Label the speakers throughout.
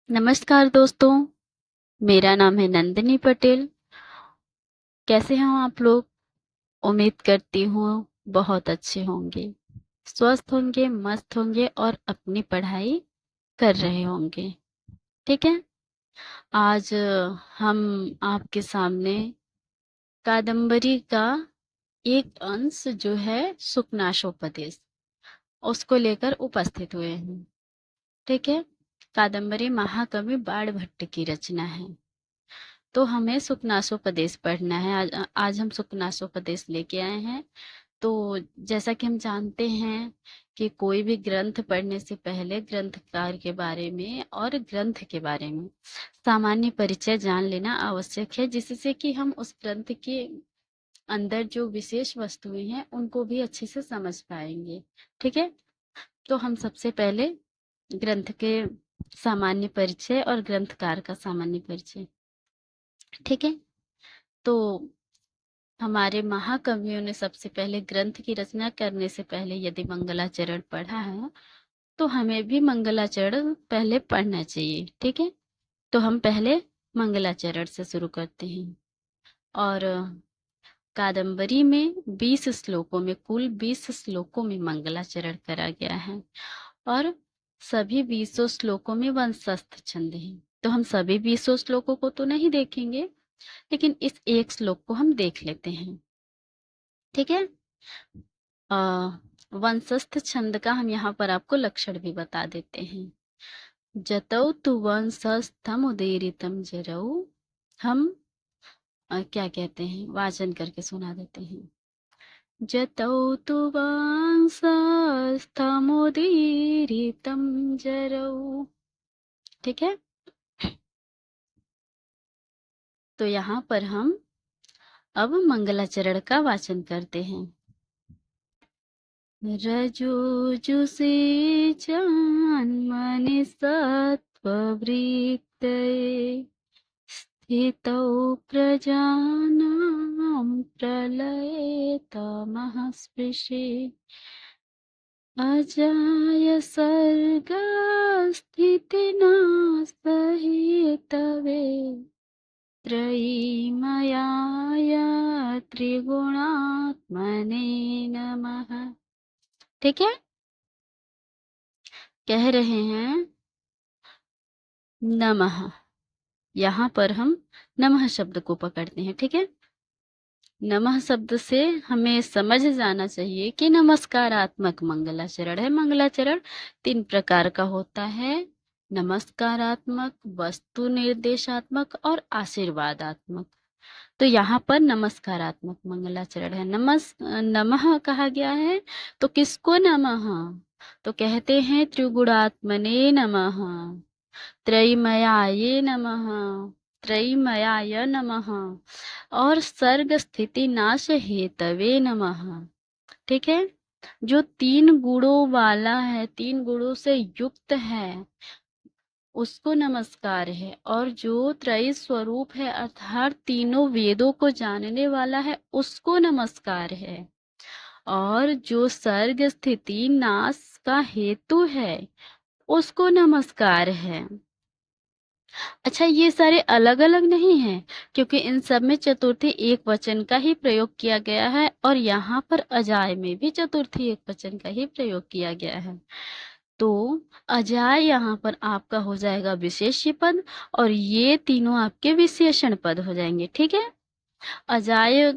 Speaker 1: नमस्कार दोस्तों, मेरा नाम है नंदिनी पटेल। कैसे हैं आप लोग? उम्मीद करती हूँ बहुत अच्छे होंगे, स्वस्थ होंगे, मस्त होंगे और अपनी पढ़ाई कर रहे होंगे। ठीक है। आज हम आपके सामने कादम्बरी का एक अंश जो है सुकनाशोपदेश, उसको लेकर उपस्थित हुए हैं। ठीक है। कादम्बरी महाकवि बाणभट्ट की रचना है, तो हमें सुकनासोपदेश पढ़ना है। आज हम सुकनासोपदेश लेके आए हैं। तो जैसा कि हम जानते हैं कि कोई भी ग्रंथ पढ़ने से पहले ग्रंथकार के बारे में और ग्रंथ के बारे में सामान्य परिचय जान लेना आवश्यक है, जिससे कि हम उस ग्रंथ के अंदर जो विशेष वस्तुएं हैं उनको भी अच्छे से समझ पाएंगे। ठीक है। तो हम सबसे पहले ग्रंथ के सामान्य परिचय और ग्रंथकार का सामान्य परिचय। ठीक है। तो हमारे महाकवियों ने सबसे पहले ग्रंथ की रचना करने से पहले यदि मंगलाचरण पढ़ा है, तो हमें भी मंगलाचरण पहले पढ़ना चाहिए। ठीक है। तो हम पहले मंगलाचरण से शुरू करते हैं। और कादंबरी में 20 श्लोकों में, कुल 20 श्लोकों में मंगलाचरण करा गया है और सभी 20 श्लोकों में वंशस्थ छंद हैं। तो हम सभी 20 श्लोकों को तो नहीं देखेंगे, लेकिन इस एक श्लोक को हम देख लेते हैं। ठीक है। अ, वंशस्थ छंद का हम यहाँ पर आपको लक्षण भी बता देते हैं। जतौ तु वंशस्थम उदीरितम जरौ। हम क्या कहते हैं, वाचन करके सुना देते हैं। जतौ तु वंशस्थम उदीरितम जरौ। ठीक है। तो यहाँ पर हम अब मंगलाचरण का वाचन करते हैं। रजोजुषे जन्मनि सत्त्ववृत्तये स्थितौ प्रजानां प्रलये तमः स्पृशे अजाय सर्गस्थितिनाशहेतवे त्रयीमयाय त्रिगुणात्मने नमः। ठीक है। कह रहे हैं नमः। यहाँ पर हम नमः शब्द को पकड़ते हैं। ठीक है। नमः शब्द से हमें समझ जाना चाहिए कि नमस्कारात्मक मंगलाचरण है। मंगलाचरण 3 प्रकार का होता है: नमस्कारात्मक, वस्तु निर्देशात्मक और आशीर्वादात्मक। तो यहाँ पर नमस्कारात्मक मंगलाचरण है। नमः कहा गया है, तो किसको नमः? तो कहते हैं त्रिगुणात्मने नमः, त्रयीमयाय नमः, त्रयीमयाय नमः और सर्ग स्थिति नाश हेतवे नमः। ठीक है। जो 3 गुणों वाला है, 3 गुणों से युक्त है, उसको नमस्कार है। और जो त्रय स्वरूप है, अर्थात तीनों वेदों को जानने वाला है, उसको नमस्कार है। और जो सर्ग स्थिति नाश का हेतु है, उसको नमस्कार है। अच्छा, ये सारे अलग अलग नहीं हैं, क्योंकि इन सब में चतुर्थी एक वचन का ही प्रयोग किया गया है और यहाँ पर अजाय में भी चतुर्थी एक वचन का ही प्रयोग किया गया है। तो अजाय यहाँ पर आपका हो जाएगा विशेष्य पद और ये तीनों आपके विशेषण पद हो जाएंगे। ठीक है। अजाय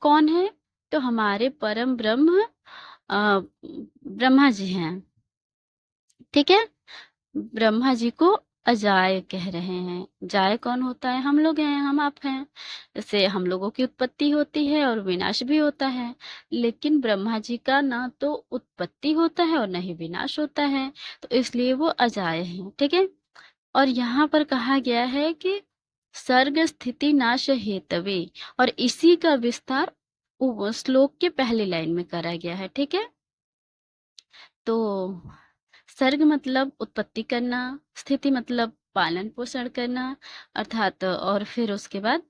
Speaker 1: कौन है? तो हमारे परम ब्रह्म ब्रह्मा जी हैं। ठीक है। ब्रह्मा जी को अजाय कह रहे हैं। जाय कौन होता है? हम लोग हैं, हम आप हैं। जैसे हम लोगों की उत्पत्ति होती है और विनाश भी होता है, लेकिन ब्रह्मा जी का ना तो उत्पत्ति होता है और न ही विनाश होता है, तो इसलिए वो अजाय हैं। ठीक है। और यहाँ पर कहा गया है कि सर्ग स्थिति नाश हेतवे, और इसी का विस्तार श्लोक के पहली लाइन में करा गया है। ठीक है। तो सर्ग मतलब उत्पत्ति करना, स्थिति मतलब पालन पोषण करना, अर्थात और फिर उसके बाद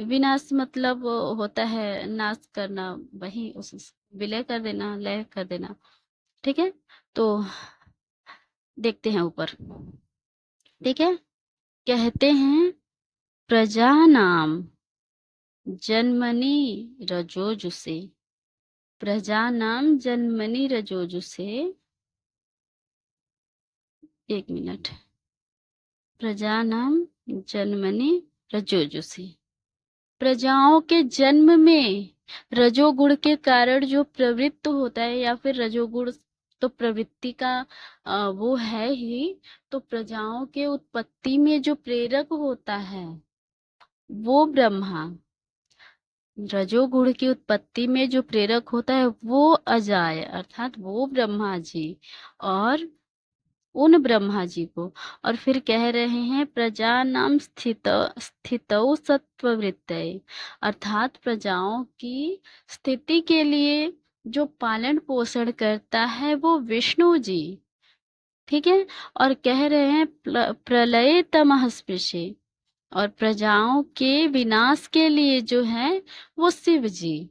Speaker 1: विनाश मतलब होता है नाश करना, वही उस विलय कर देना, लय कर देना। ठीक है। तो देखते हैं ऊपर। ठीक है। कहते हैं प्रजा नाम जन्मनि रजोजुषे, प्रजा नाम जन्मनि रजोजुषे, 1 मिनट, प्रजा नाम जन्मनि रजोजुषे, प्रजाओं के जन्म में रजोगुण के कारण जो प्रवृत्त होता है, या फिर रजोगुण तो प्रवृत्ति का वो है ही, तो प्रजाओं के उत्पत्ति में जो प्रेरक होता है वो ब्रह्मा, रजोगुण की उत्पत्ति में जो प्रेरक होता है वो अजाय, अर्थात वो ब्रह्मा जी, और उन ब्रह्मा जी को, और फिर कह रहे हैं प्रजा नाम स्थितौ सत्ववृत्तये, अर्थात प्रजाओं की स्थिति के लिए जो पालन पोषण करता है वो विष्णु जी। ठीक है। और कह रहे हैं प्रलय तमः स्पृशे, और प्रजाओं के विनाश के लिए जो है वो शिव जी।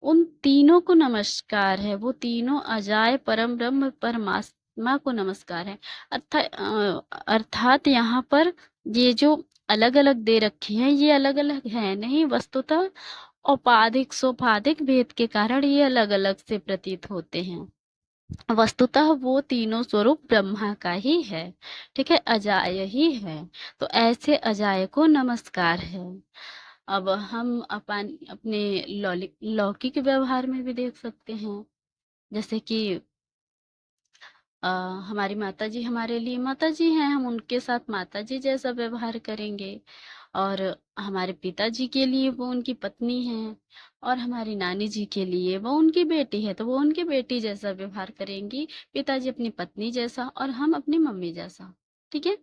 Speaker 1: उन तीनों को नमस्कार है, वो तीनों अजाय परम ब्रह्म परमात्मा को नमस्कार है। अर्थात यहाँ पर ये जो अलग अलग दे रखी है ये अलग अलग है नहीं, वस्तुतः औपाधिक सोपाधिक भेद के कारण ये अलग अलग से प्रतीत होते हैं। वस्तुतः वो तीनों स्वरूप ब्रह्मा का ही है। ठीक है, अजाय ही है। तो ऐसे अजाय को नमस्कार है। अब हम अपने लौकिक व्यवहार में भी देख सकते हैं, जैसे कि हमारी माता जी हमारे लिए माता जी हैं, हम उनके साथ माता जी जैसा व्यवहार करेंगे, और हमारे पिताजी के लिए वो उनकी पत्नी हैं, और हमारी नानी जी के लिए वो उनकी बेटी है, तो वो उनकी बेटी जैसा व्यवहार करेंगी, पिताजी अपनी पत्नी जैसा और हम अपनी मम्मी जैसा। ठीक है।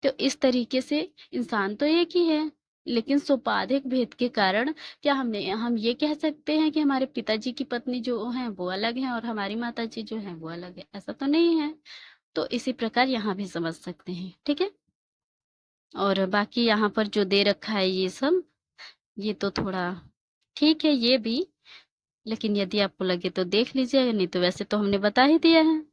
Speaker 1: तो इस तरीके से इंसान तो एक ही है, लेकिन सोपाधिक भेद के कारण क्या हम ये कह सकते हैं कि हमारे पिताजी की पत्नी जो है वो अलग है और हमारी माता जी जो है वो अलग है? ऐसा तो नहीं है। तो इसी प्रकार यहाँ भी समझ सकते हैं। ठीक है। और बाकी यहाँ पर जो दे रखा है ये सब, ये तो थोड़ा ठीक है ये भी, लेकिन यदि आपको लगे तो देख लीजिएगा, नहीं तो वैसे तो हमने बता ही दिया है।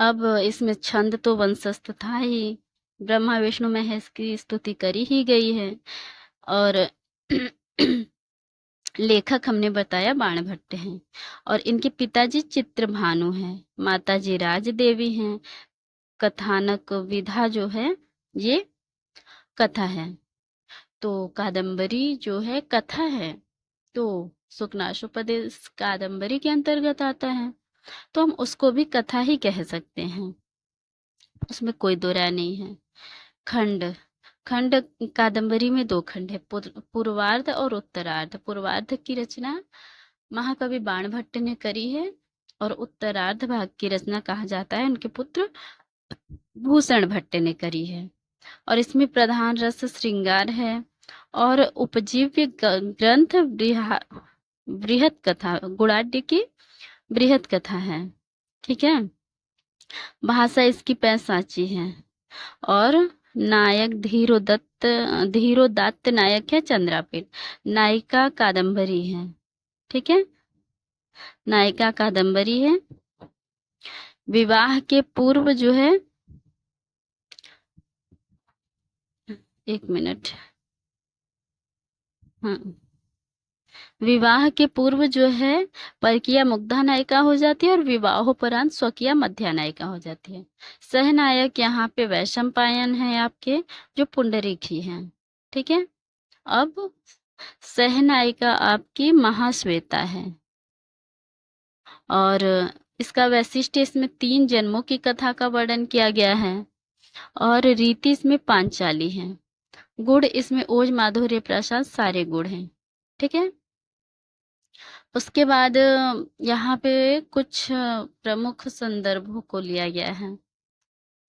Speaker 1: अब इसमें छंद तो वंशस्थ था ही, ब्रह्मा विष्णु महेश की स्तुति करी ही गई है, और लेखक हमने बताया बाणभट्ट हैं, और इनके पिताजी चित्रभानु हैं, माताजी राज देवी हैं। कथानक विधा जो है ये कथा है, तो कादम्बरी जो है कथा है, तो सुकनाशोपदेश कादम्बरी के अंतर्गत आता है, तो हम उसको भी कथा ही कह सकते हैं, उसमें कोई दो राय नहीं है। खंड खंड कादंबरी में 2 खंड है, पूर्वार्ध और उत्तरार्ध। पूर्वार्ध की रचना महाकवि बाणभट्ट ने करी है, और उत्तरार्ध भाग की रचना कहा जाता है उनके पुत्र भूषण भट्ट ने करी है। और इसमें प्रधान रस श्रृंगार है, और उपजीव्य ग्रंथ बृहत कथा, गुणाढ्य की बृहत कथा है। ठीक है। भाषा इसकी पैंसाची है, और नायक धीरोदत्त नायक है चंद्रापीठ, नायिका कादंबरी है। ठीक है, नायिका कादंबरी है। विवाह के पूर्व जो है, 1 मिनट, हाँ, विवाह के पूर्व जो है परकीया मुग्धा नायिका हो जाती है, और विवाहोपरांत स्वकीय मध्या नायिका हो जाती है। सहनायक यहाँ पे वैशंपायन है आपके, जो पुंडरीक ही हैं। ठीक है। अब सहनायिका आपकी महाश्वेता है, और इसका वैशिष्ट इसमें 3 जन्मों की कथा का वर्णन किया गया है, और रीति इसमें पांचाली है। गुण इसमें ओज माधुर्य प्रसाद सारे गुण हैं। ठीक है। उसके बाद यहाँ पे कुछ प्रमुख संदर्भों को लिया गया है।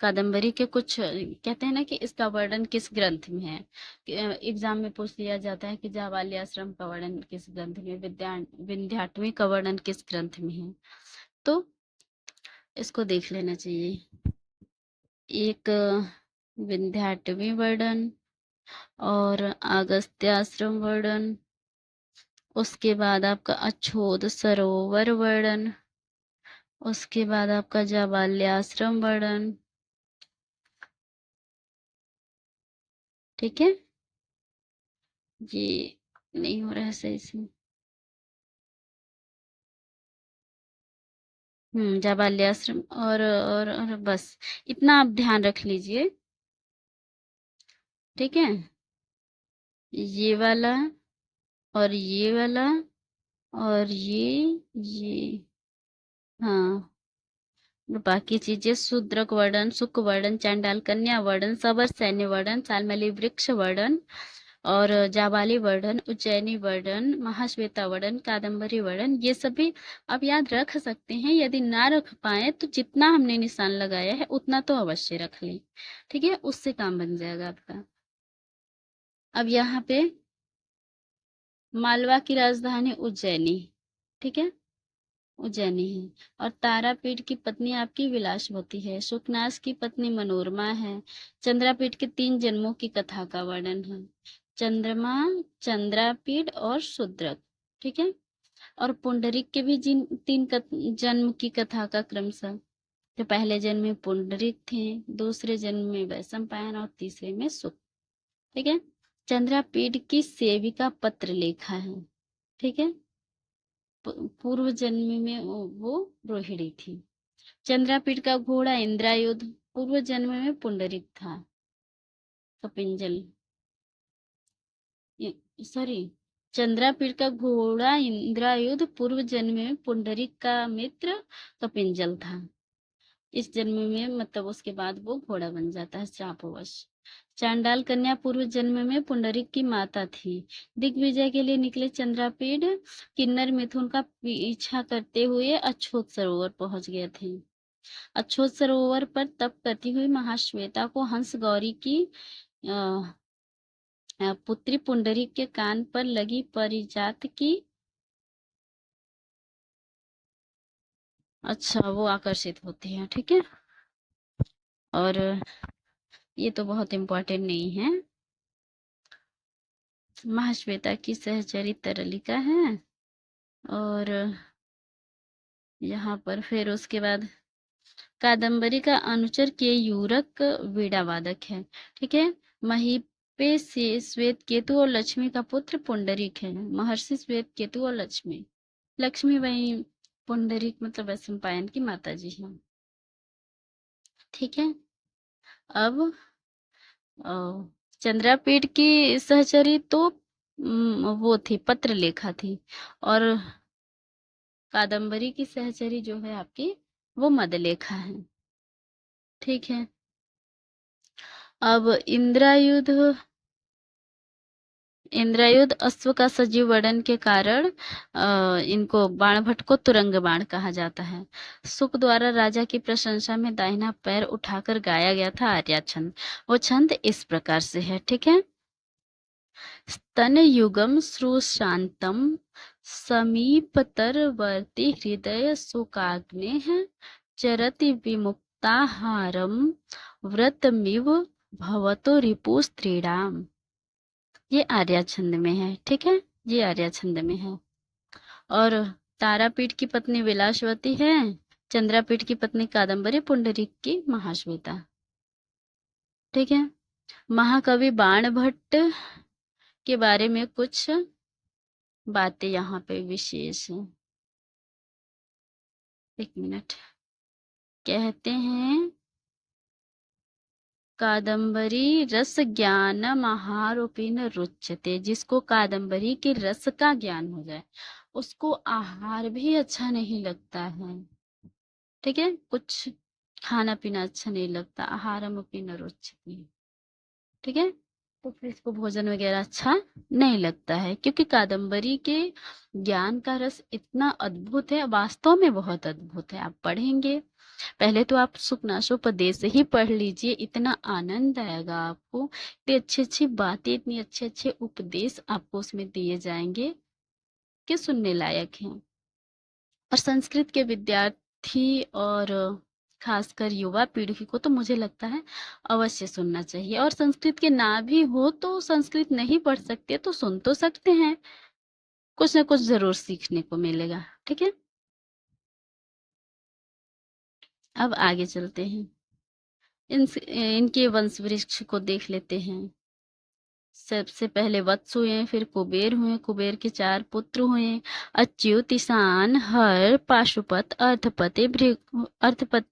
Speaker 1: कादंबरी के कुछ कहते हैं ना कि इसका वर्णन किस ग्रंथ में है, एग्जाम में पूछ लिया जाता है कि जाबाली आश्रम का वर्णन किस ग्रंथ में, विंध्याटवी का वर्णन किस ग्रंथ में है, तो इसको देख लेना चाहिए। एक विंध्याटवी वर्णन, और अगस्त्याश्रम वर्णन, उसके बाद आपका अछोद सरोवर वर्णन, उसके बाद आपका जाबाल्याश्रम वर्णन, ठीक है, ये नहीं हो रहा है सही से। जाबाल्याश्रम और बस इतना आप ध्यान रख लीजिए। ठीक है, ये वाला और ये वाला और ये, हाँ, बाकी चीजें शूद्रक वर्णन, शुक वर्णन, चांडाल कन्या वर्णन, सबर सैन्य वर्णन, सालमली वृक्ष वर्णन और जाबाली वर्णन, उज्जैनी वर्णन, महाश्वेता वर्णन, कादम्बरी वर्णन, ये सभी आप याद रख सकते हैं। यदि ना रख पाए तो जितना हमने निशान लगाया है उतना तो अवश्य रख लें। ठीक है, उससे काम बन जाएगा आपका। अब यहाँ पे मालवा की राजधानी उज्जैनी, ठीक है, उज्जैनी है। और तारापीठ की पत्नी आपकी विलासवती है। सुखनास की पत्नी मनोरमा है। चंद्रापीठ के 3 जन्मों की कथा का वर्णन है। चंद्रमा, चंद्रापीठ और शूद्रक। ठीक है, और पुंडरीक के भी जिन 3 जन्म की कथा का क्रमशः, जो पहले जन्म में पुंडरीक थे, दूसरे जन्म में वैशंपायन और तीसरे में सुख। ठीक है, चंद्रापीठ की सेविका पत्र लेखा है। ठीक है, पूर्व जन्म में वो रोहिणी थी। चंद्रापीठ का घोड़ा इंद्रायुध पूर्व जन्म में पुंडरीक था। कपिंजल, सॉरी, चंद्रापीठ का घोड़ा इंद्रायुध पूर्व जन्म में पुंडरीक का मित्र कपिंजल था। इस जन्म में मतलब उसके बाद वो घोड़ा बन जाता है शापवश। चांडाल कन्या पूर्व जन्म में पुंडरीक की माता थी। दिग्विजय के लिए निकले चंद्रापीठ किन्नर मिथुन का पीछा करते हुए अछूत सरोवर पहुंच गए थे। अछूत सरोवर पर तप करती हुई महाश्वेता को हंस गौरी की पुत्री पुंडरीक के कान पर लगी परिजात की, अच्छा, वो आकर्षित होती है। ठीक है, और ये तो बहुत इम्पोर्टेंट नहीं है। महाश्वेता की सहचरी तरलिका है। और यहाँ पर फिर उसके बाद कादम्बरी का अनुचर के यूरक वीणा वादक है। ठीक है, महीपे से श्वेत केतु और लक्ष्मी का पुत्र पुंडरीक है। महर्षि श्वेत केतु और लक्ष्मी, लक्ष्मी वही पुंडरीक मतलब वैशंपायन की माता जी है। ठीक है, अब चंद्रापीठ की सहचरी तो वो थी, पत्र लेखा थी। और कादम्बरी की सहचरी जो है आपकी वो मदलेखा है। ठीक है, अब इंद्रायुध, इंद्रायुध अश्व का सजीव वर्णन के कारण इनको बाण भट्ट को तुरंग बाण कहा जाता है। शुक द्वारा राजा की प्रशंसा में दाहिना पैर उठाकर गाया गया था आर्या छंद। वो छंद इस प्रकार से है। ठीक है, स्तन युगम श्रुशांतम समीपतरवर्ती हृदय सुकाग्नेः चरति विमुक्ताहारम व्रतमिव भवतो रिपुस्त्रीणाम। ये आर्या छंद में है। ठीक है, ये आर्या छंद में है। और तारापीठ की पत्नी विलासवती है। चंद्रापीठ की पत्नी कादम्बरी, पुंडरीक की महाश्वेता। ठीक है, महाकवि बाण भट्ट के बारे में कुछ बातें यहाँ पे विशेष हैं। एक मिनट, कहते हैं कादम्बरी रस ज्ञान आहारोपिन रुच्यते। जिसको कादम्बरी के रस का ज्ञान हो जाए उसको आहार भी अच्छा नहीं लगता है। ठीक है, कुछ खाना पीना अच्छा नहीं लगता। आहारम अपनी न रुच्यते। ठीक है, तो फिर इसको भोजन वगैरह अच्छा नहीं लगता है, क्योंकि कादम्बरी के ज्ञान का रस इतना अद्भुत है, वास्तव में बहुत अद्भुत है। आप पढ़ेंगे, पहले तो आप सुखनाशोपदेश ही पढ़ लीजिए, इतना आनंद आएगा आपको। इतनी अच्छी अच्छी बातें, इतनी अच्छे अच्छे उपदेश आपको उसमें दिए जाएंगे कि सुनने लायक हैं। और संस्कृत के विद्यार्थी और खासकर युवा पीढ़ी को तो मुझे लगता है अवश्य सुनना चाहिए। और संस्कृत के ना भी हो तो संस्कृत नहीं पढ़ सकते तो सुन तो सकते हैं, कुछ ना कुछ जरूर सीखने को मिलेगा। ठीक है, अब आगे चलते हैं, इनके वंश वृक्ष को देख लेते हैं। सबसे पहले वत्स हुए, फिर कुबेर हुए, कुबेर के 4 पुत्र हुए, अच्युत, ईशान, हर, पाशुपत, अर्थपति, अर्थपत,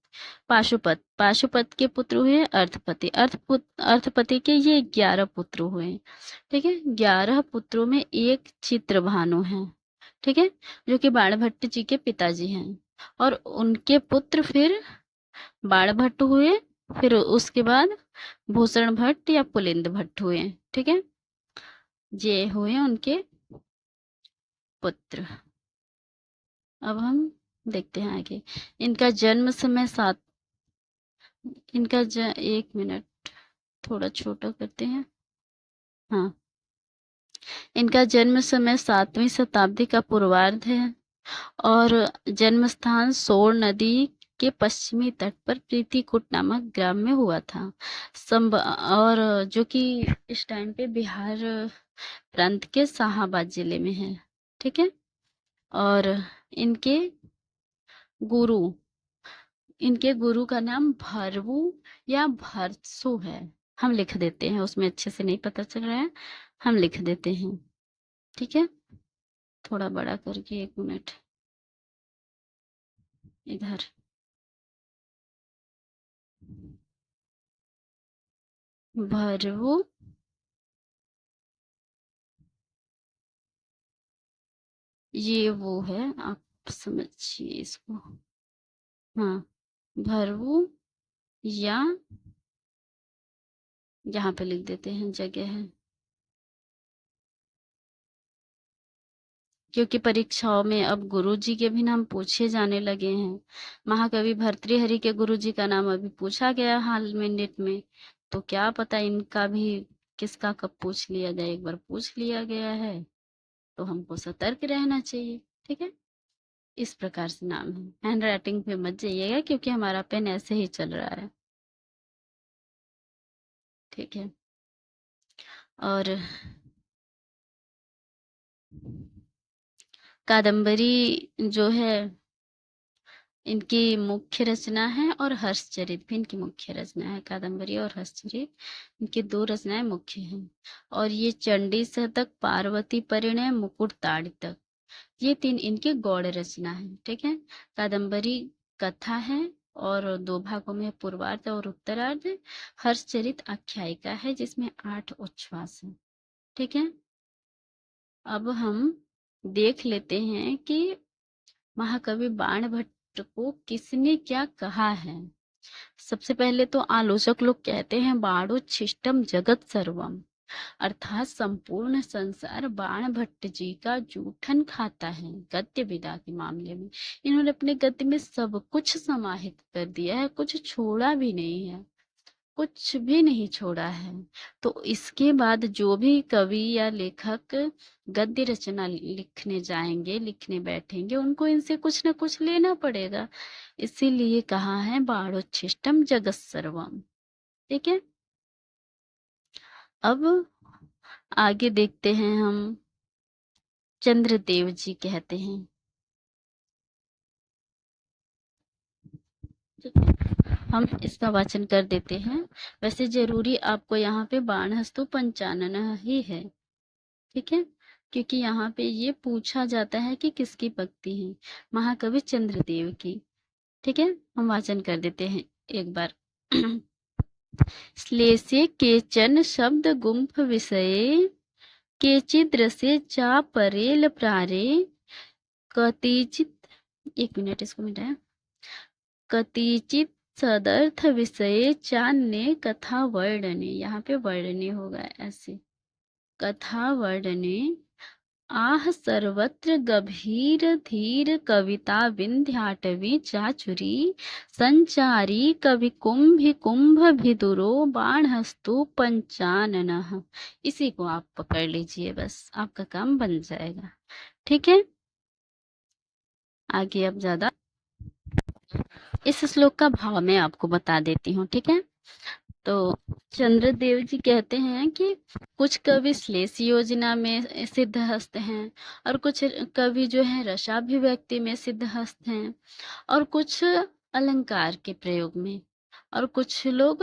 Speaker 1: पाशुपत, पाशुपत के पुत्र हुए अर्थपति, अर्थपति के ये 11 पुत्र हुए। ठीक है, 11 पुत्रों में एक चित्रभानु है, ठीक है, जो कि बाणभट्ट जी के पिताजी हैं। और उनके पुत्र फिर बाणभट्ट हुए, फिर उसके बाद भूषण भट्ट या पुलिंद भट्ट हुए। ठीक है, ये हुए उनके पुत्र। अब हम देखते हैं आगे। इनका जन्म समय एक मिनट, थोड़ा छोटा करते हैं। हाँ, इनका जन्म समय 7वीं शताब्दी का पूर्वार्ध है और जन्म स्थान सोर नदी के पश्चिमी तट पर प्रीतिकुट नामक ग्राम में हुआ था। और जो कि इस टाइम पे बिहार प्रांत के शाहाबाद जिले में है। ठीक है, और इनके गुरु इनके गुरु का नाम भरवु या भरसु है। हम लिख देते हैं, उसमें अच्छे से नहीं पता चल रहा है, हम लिख देते हैं। ठीक है, थोड़ा बड़ा करके, 1 मिनट इधर। भरवु ये वो है, आप समझिए इसको। हाँ, भरवु या यहाँ पे लिख देते हैं, जगह है, क्योंकि परीक्षाओं में अब गुरुजी के भी नाम पूछे जाने लगे हैं। महाकवि भर्तृहरि के गुरुजी का नाम अभी पूछा गया हाल में नेट में, तो क्या पता इनका भी किसका कब पूछ लिया जाए। एक बार पूछ लिया गया है तो हमको सतर्क रहना चाहिए। ठीक है, इस प्रकार से नाम है। हैंड राइटिंग पे मत जाइएगा क्योंकि हमारा पेन ऐसे ही चल रहा है। ठीक है, और कादम्बरी जो है इनकी मुख्य रचना है, और हर्षचरित भी इनकी मुख्य रचना है। कादम्बरी और हर्षचरित इनकी 2 रचनाएं मुख्य हैं। और ये चंडी शतक, पार्वती परिणय, मुकुट ताड़ितक, ये 3 इनकी गौड़ रचना है। ठीक है, कादम्बरी कथा है और 2 भागों में, पूर्वार्ध और उत्तरार्ध। हर्षचरित आख्यायिका है जिसमें 8 उच्छ्वास है। ठीक है, अब हम देख लेते हैं कि महाकवि बाणभट्ट को किसने क्या कहा है। सबसे पहले तो आलोचक लोग कहते हैं बाणोच्छिष्टम जगत सर्वम, अर्थात संपूर्ण संसार बाणभट्ट जी का जूठन खाता है। गद्य विदा के मामले में इन्होंने अपने गद्य में सब कुछ समाहित कर दिया है, कुछ छोड़ा भी नहीं है, कुछ भी नहीं छोड़ा है। तो इसके बाद जो भी कवि या लेखक गद्य रचना लिखने जाएंगे, लिखने बैठेंगे, उनको इनसे कुछ ना कुछ लेना पड़ेगा। इसीलिए कहा है बाणोच्छिष्टम जगत सर्वम। ठीक है, अब आगे देखते हैं हम। चंद्रदेव जी कहते हैं, ठीक है, हम इसका वाचन कर देते हैं। वैसे जरूरी आपको यहाँ पे बाणहस्तु पंचानन ही है। ठीक है, क्योंकि यहाँ पे ये पूछा जाता है कि किसकी भक्ति है, महाकवि चंद्रदेव की। ठीक है, हम वाचन कर देते हैं एक बार। श्लेषे केचन शब्द गुम्फ विषये, केचिद् रसे चा परेल प्रारे, कतिचित्, 1 मिनट इसको मिटाया, कतिचित् सदर्थ विषये चान्य कथा वर्णने, यहाँ पे वर्णने होगा ऐसे, कथा वर्णने आह सर्वत्र गभीर धीर कविता विंध्याटवी चाचुरी, संचारी कवि कुंभ कुंभ भिदुरो बाणहस्तु पंचाननः। इसी को आप पकड़ लीजिए, बस आपका काम बन जाएगा। ठीक है, आगे अब ज्यादा इस श्लोक का भाव मैं आपको बता देती हूँ। ठीक है, तो चंद्रदेव जी कहते हैं कि कुछ कवि श्लेष योजना में सिद्धहस्त हैं, और कुछ कवि जो है रसाभिव्यक्ति में सिद्धहस्त हैं, और कुछ अलंकार के प्रयोग में, और कुछ लोग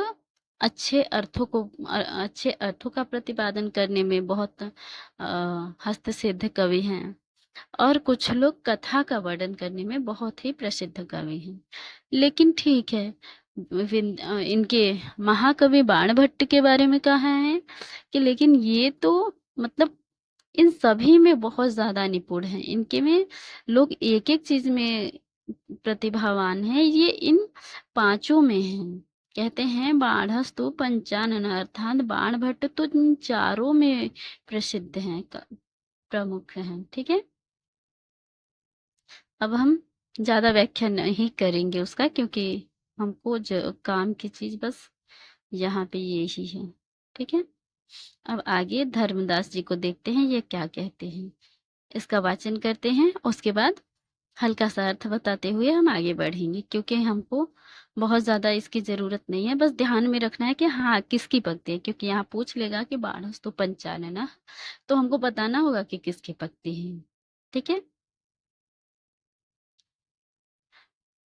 Speaker 1: अच्छे अर्थों का प्रतिपादन करने में बहुत हस्तसिद्ध कवि हैं, और कुछ लोग कथा का वर्णन करने में बहुत ही प्रसिद्ध कवि हैं। लेकिन ठीक है, इनके महाकवि बाणभट्ट के बारे में कहा है कि लेकिन ये तो मतलब इन सभी में बहुत ज्यादा निपुण हैं, इनके में लोग एक एक चीज में प्रतिभावान हैं, ये इन पांचों में हैं। कहते हैं बाढ़स्तु पंचानन, अर्थात बाणभट्ट तो इन चारों में प्रसिद्ध हैं, प्रमुख हैं। ठीक है, अब हम ज्यादा व्याख्या नहीं करेंगे उसका, क्योंकि हमको जो काम की चीज बस यहाँ पे ये ही है। ठीक है, अब आगे धर्मदास जी को देखते हैं ये क्या कहते हैं। इसका वाचन करते हैं, उसके बाद हल्का सा अर्थ बताते हुए हम आगे बढ़ेंगे, क्योंकि हमको बहुत ज्यादा इसकी जरूरत नहीं है, बस ध्यान में रखना है कि हाँ किसकी पकती है, क्योंकि यहाँ पूछ लेगा कि बाढ़स तो पंचानन, तो हमको बताना होगा कि किसकी पकती है। ठीक है,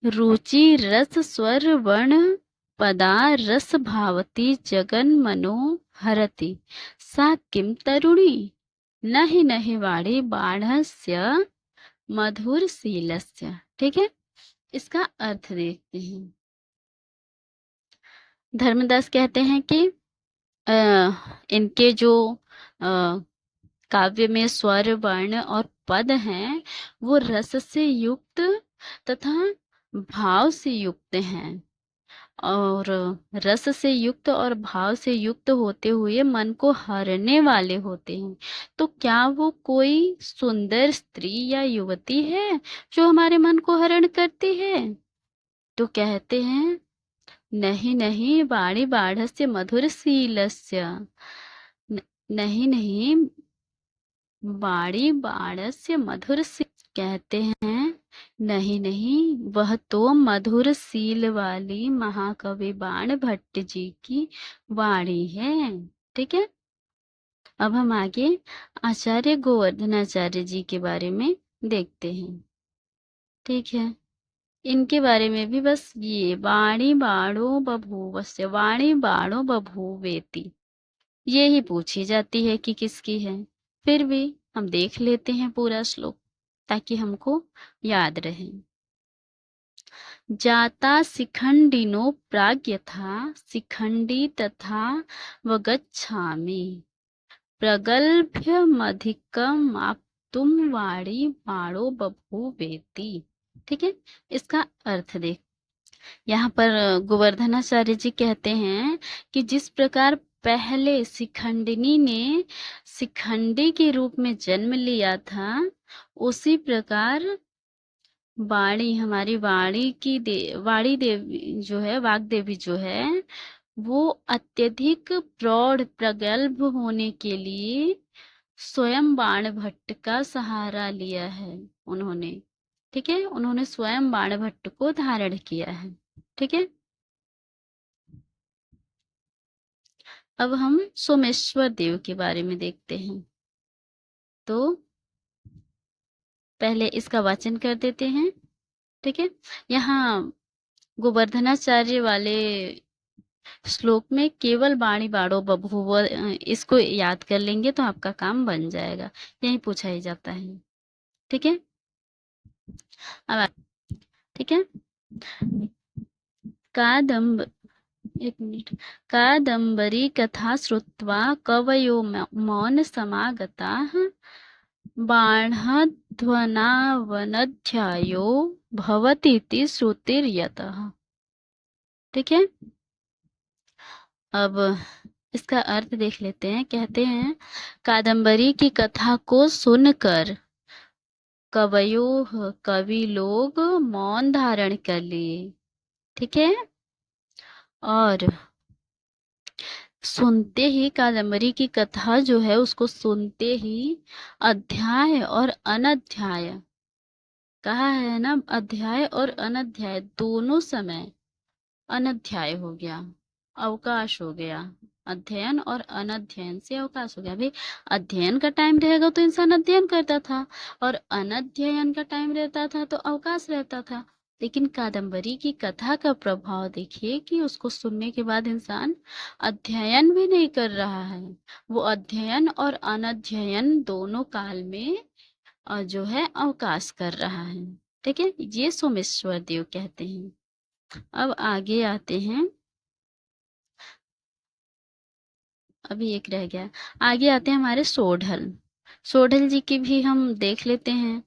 Speaker 1: रुचि रस स्वर वर्ण पदा रस भावती जगन मनो हरति, सा किम तरुणी नहि नहि वाणी बाढ़स्य मधुर शीलस्य। ठीक है, इसका अर्थ देखते हैं। धर्मदास कहते हैं कि इनके जो काव्य में स्वर वर्ण और पद हैं वो रस से युक्त तथा भाव से युक्त हैं, और रस से युक्त और भाव से युक्त होते हुए मन को हरने वाले होते हैं। तो क्या वो कोई सुंदर स्त्री या युवती है जो हमारे मन को हरण करती है? तो कहते हैं नहीं नहीं वाणी बाढ़स्य मधुर शीलस्य, नहीं नहीं वाणी बाढ़स्य मधुर शील, कहते हैं नहीं नहीं वह तो मधुर शील वाली महाकवि बाण भट्ट जी की वाणी है। ठीक है, अब हम आगे आचार्य गोवर्धनाचार्य जी के बारे में देखते हैं। ठीक है, इनके बारे में भी बस ये वाणी बाणो बभूवस्य, वाणी बाणो बभूवेति, ये ही पूछी जाती है कि किसकी है। फिर भी हम देख लेते हैं पूरा श्लोक ताकि हमको याद रहे। जाता शिखंडिनो प्राग्यथा शिखंडी तथा वगच्छामि, प्रगल्भ्यमधिकम आप्तुम वाणी बाणो बभूवेति। ठीक है, इसका अर्थ देख, यहाँ पर गोवर्धनाचार्य जी कहते हैं कि जिस प्रकार पहले शिखंडिनी ने शिखंडी के रूप में जन्म लिया था, उसी प्रकार वाणी, हमारी वाणी देवी जो है, वाग देवी जो है, वो अत्यधिक प्रौढ़ प्रगल्भ होने के लिए स्वयं बाणभट्ट का सहारा लिया है उन्होंने। ठीक है, उन्होंने स्वयं बाणभट्ट को धारण किया है। ठीक है, अब हम सोमेश्वर देव के बारे में देखते हैं। तो पहले इसका वाचन कर देते हैं। ठीक है, यहाँ गोवर्धनाचार्य वाले श्लोक में केवल बाणी बाणो बभूव, इसको याद कर लेंगे तो आपका काम बन जाएगा, यही पूछा ही जाता है। ठीक है, अब ठीक है, कादम्ब एक मिनट, कादम्बरी कथा श्रुत्वा कवयो मौन समागताः, बाणध्वनावनध्यायो भवतीति श्रुतिर्यतः। ठीक है, अब इसका अर्थ देख लेते हैं। कहते हैं कादम्बरी की कथा को सुनकर कवि लोग मौन धारण कर लिए। ठीक है, और सुनते ही कादम्बरी की कथा जो है उसको सुनते ही अध्याय और अनध्याय कहा है ना, अध्याय और अनध्याय दोनों समय अनध्याय हो गया, अवकाश हो गया। अध्ययन और अनध्ययन से अवकाश हो गया। भाई अध्ययन का टाइम रहेगा तो इंसान अध्ययन करता था, और अनध्ययन का टाइम रहता था तो अवकाश रहता था। लेकिन कादम्बरी की कथा का प्रभाव देखिए कि उसको सुनने के बाद इंसान अध्ययन भी नहीं कर रहा है, वो अध्ययन और अनध्ययन दोनों काल में जो है अवकाश कर रहा है। ठीक है, ये सोमेश्वर देव कहते हैं। अब आगे आते हैं, अभी एक रह गया। आगे आते हैं हमारे सोढ़ल। सोढ़ल जी की भी हम देख लेते हैं।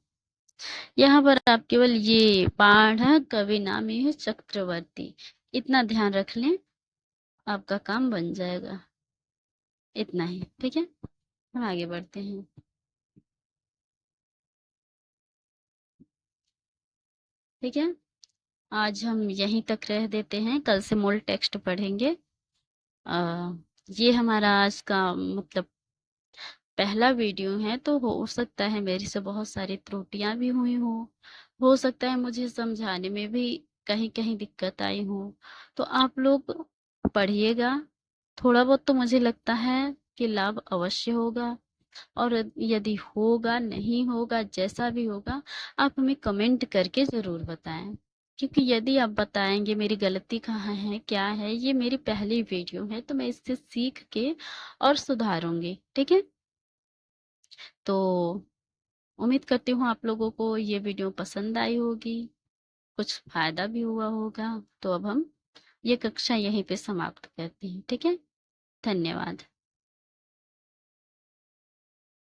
Speaker 1: यहाँ पर आप केवल ये पाठ है, कवि नामी है चक्रवर्ती, इतना ध्यान रख लें, आपका काम बन जाएगा। इतना ही, ठीक है। हम आगे बढ़ते हैं। ठीक है, आज हम यहीं तक रह देते हैं, कल से मूल टेक्स्ट पढ़ेंगे। आ, ये हमारा आज का मतलब पहला वीडियो है, तो हो सकता है मेरी से बहुत सारी त्रुटियां भी हुई हो सकता है मुझे समझाने में भी कहीं कहीं दिक्कत आई हो। तो आप लोग पढ़िएगा, थोड़ा बहुत तो मुझे लगता है कि लाभ अवश्य होगा। और यदि होगा नहीं होगा जैसा भी होगा, आप हमें कमेंट करके ज़रूर बताएं, क्योंकि यदि आप बताएंगे मेरी गलती कहाँ है क्या है, ये मेरी पहली वीडियो है, तो मैं इससे सीख के और सुधारूंगी। ठीक है, तो उम्मीद करती हूँ आप लोगों को ये वीडियो पसंद आई होगी, कुछ फायदा भी हुआ होगा। तो अब हम ये कक्षा यहीं पे समाप्त करते हैं। ठीक है, धन्यवाद।